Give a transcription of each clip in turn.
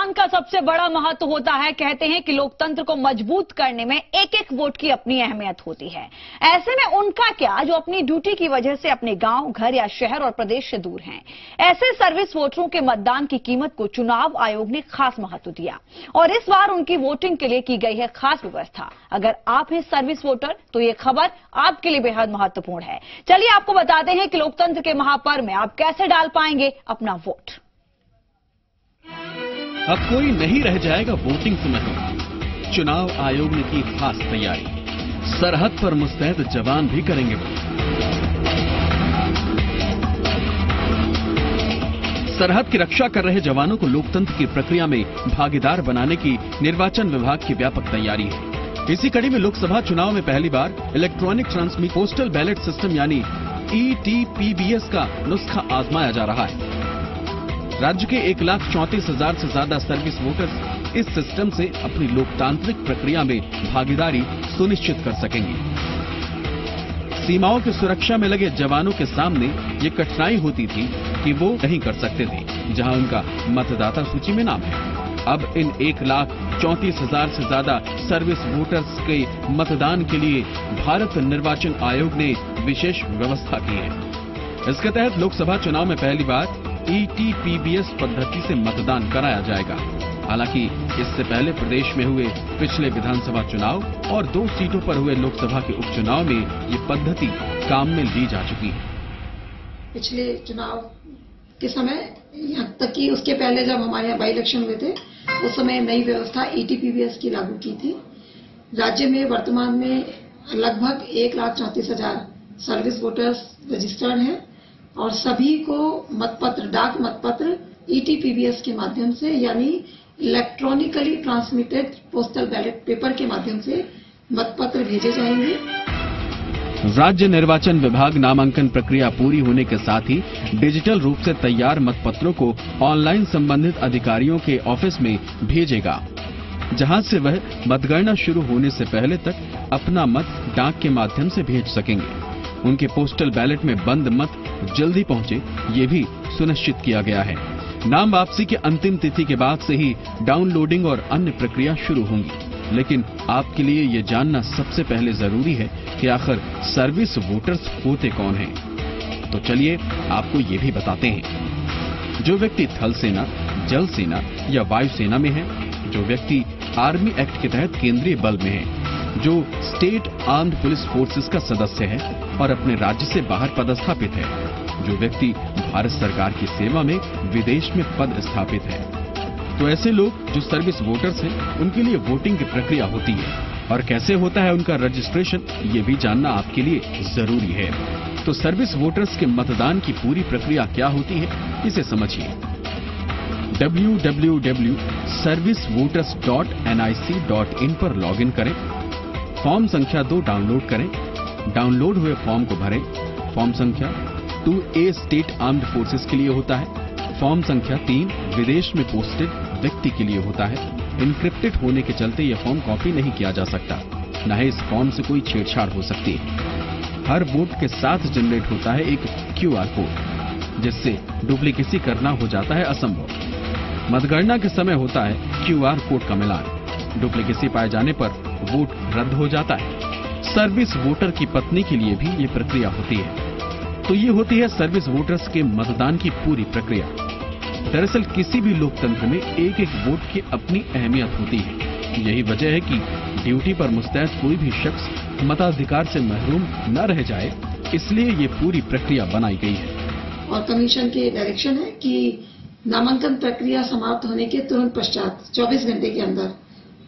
मतदान का सबसे बड़ा महत्व होता है। कहते हैं कि लोकतंत्र को मजबूत करने में एक एक वोट की अपनी अहमियत होती है। ऐसे में उनका क्या जो अपनी ड्यूटी की वजह से अपने गांव, घर या शहर और प्रदेश से दूर हैं। ऐसे सर्विस वोटरों के मतदान की कीमत को चुनाव आयोग ने खास महत्व दिया और इस बार उनकी वोटिंग के लिए की गई है खास व्यवस्था। अगर आप हैं सर्विस वोटर तो ये खबर आपके लिए बेहद महत्वपूर्ण है। चलिए आपको बताते हैं कि लोकतंत्र के महापर्व में आप कैसे डाल पाएंगे अपना वोट। अब कोई नहीं रह जाएगा वोटिंग से महरूम। चुनाव आयोग ने की खास तैयारी। सरहद पर मुस्तैद जवान भी करेंगे वोट। सरहद की रक्षा कर रहे जवानों को लोकतंत्र की प्रक्रिया में भागीदार बनाने की निर्वाचन विभाग की व्यापक तैयारी है। इसी कड़ी में लोकसभा चुनाव में पहली बार electronic transmit postal ballot system यानी ETPBS का नुस्खा आजमाया जा रहा है। राज्य के 1,34,000 से ज्यादा सर्विस वोटर्स इस सिस्टम से अपनी लोकतांत्रिक प्रक्रिया में भागीदारी सुनिश्चित कर सकेंगे। सीमाओं की सुरक्षा में लगे जवानों के सामने ये कठिनाई होती थी कि वो नहीं कर सकते थे जहां उनका मतदाता सूची में नाम है। अब इन 1,34,000 से ज्यादा सर्विस वोटर्स के मतदान के लिए भारत निर्वाचन आयोग ने विशेष व्यवस्था की है। इसके तहत लोकसभा चुनाव में पहली बार ETPBS पद्धति से मतदान कराया जाएगा। हालांकि इससे पहले प्रदेश में हुए पिछले विधानसभा चुनाव और 2 सीटों पर हुए लोकसभा के उपचुनाव में ये पद्धति काम में ली जा चुकी है। पिछले चुनाव के समय यहाँ तक कि उसके पहले जब हमारे यहाँ बाई इलेक्शन हुए थे उस समय नई व्यवस्था ETPBS की लागू की थी। राज्य में वर्तमान में लगभग 1,34,000 सर्विस वोटर्स रजिस्टर्ड हैं और सभी को मतपत्र, डाक मतपत्र ETPBS के माध्यम से यानी electronically transmitted postal ballot paper के माध्यम से मतपत्र भेजे जाएंगे। राज्य निर्वाचन विभाग नामांकन प्रक्रिया पूरी होने के साथ ही डिजिटल रूप से तैयार मतपत्रों को ऑनलाइन संबंधित अधिकारियों के ऑफिस में भेजेगा, जहां से वह मतगणना शुरू होने से पहले तक अपना मत डाक के माध्यम से भेज सकेंगे। उनके पोस्टल बैलेट में बंद मत जल्दी पहुंचे, ये भी सुनिश्चित किया गया है। नाम वापसी की अंतिम तिथि के बाद से ही डाउनलोडिंग और अन्य प्रक्रिया शुरू होंगी। लेकिन आपके लिए ये जानना सबसे पहले जरूरी है कि आखिर सर्विस वोटर्स होते कौन हैं। तो चलिए आपको ये भी बताते हैं। जो व्यक्ति थल सेना, जल सेना या वायु सेना में है, जो व्यक्ति आर्मी एक्ट के तहत केंद्रीय बल में है, जो स्टेट आर्म्ड पुलिस फोर्सेस का सदस्य है और अपने राज्य से बाहर पदस्थापित है, जो व्यक्ति भारत सरकार की सेवा में विदेश में पद स्थापित है। तो ऐसे लोग जो सर्विस वोटर्स हैं, उनके लिए वोटिंग की प्रक्रिया होती है और कैसे होता है उनका रजिस्ट्रेशन, ये भी जानना आपके लिए जरूरी है। तो सर्विस वोटर्स के मतदान की पूरी प्रक्रिया क्या होती है, इसे समझिए। www.servicevoters.nic.in पर लॉगिन करें। फॉर्म संख्या 2 डाउनलोड करें। डाउनलोड हुए फॉर्म को भरें। फॉर्म संख्या 2A स्टेट आर्म्ड फोर्सेस के लिए होता है। फॉर्म संख्या 3 विदेश में पोस्टेड व्यक्ति के लिए होता है। इनक्रिप्टेड होने के चलते यह फॉर्म कॉपी नहीं किया जा सकता, न ही इस फॉर्म से कोई छेड़छाड़ हो सकती है। हर वोट के साथ जनरेट होता है एक QR कोड, जिससे डुप्लीकेसी करना हो जाता है असंभव। मतगणना के समय होता है QR कोड का मिलान। डुप्लीकेसी पाए जाने पर वोट रद्द हो जाता है। सर्विस वोटर की पत्नी के लिए भी ये प्रक्रिया होती है। तो ये होती है सर्विस वोटर्स के मतदान की पूरी प्रक्रिया। दरअसल किसी भी लोकतंत्र में एक एक वोट की अपनी अहमियत होती है। यही वजह है कि ड्यूटी पर मुस्तैद कोई भी शख्स मताधिकार से महरूम न रह जाए, इसलिए ये पूरी प्रक्रिया बनाई गई है। और कमीशन की डायरेक्शन है कि नामांकन प्रक्रिया समाप्त होने के तुरंत पश्चात 24 घंटे के अंदर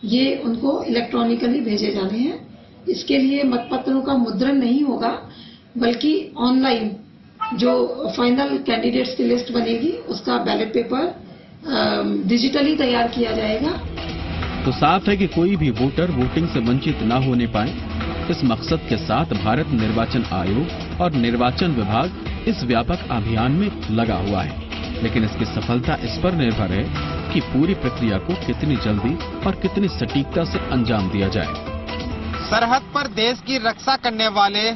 ये उनको इलेक्ट्रॉनिकली भेजे जाने हैं। इसके लिए मतपत्रों का मुद्रण नहीं होगा, बल्कि ऑनलाइन जो फाइनल कैंडिडेट्स की लिस्ट बनेगी उसका बैलेट पेपर डिजिटली तैयार किया जाएगा। तो साफ है कि कोई भी वोटर वोटिंग से वंचित न होने पाए, इस मकसद के साथ भारत निर्वाचन आयोग और निर्वाचन विभाग इस व्यापक अभियान में लगा हुआ है। लेकिन इसकी सफलता इस पर निर्भर है कि पूरी प्रक्रिया को कितनी जल्दी और कितनी सटीकता से अंजाम दिया जाए। सरहद पर देश की रक्षा करने वाले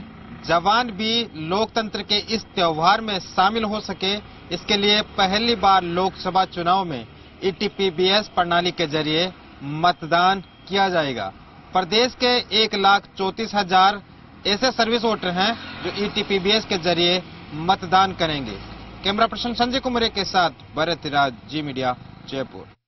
जवान भी लोकतंत्र के इस त्योहार में शामिल हो सके, इसके लिए पहली बार लोकसभा चुनाव में ईटीपीबीएस प्रणाली के जरिए मतदान किया जाएगा। प्रदेश के 1,34,000 ऐसे सर्विस वोटर हैं जो ईटीपीबीएस के जरिए मतदान करेंगे। कैमरा पर्सन संजय कुमार के साथ भरत राज, जी मीडिया, जयपुर।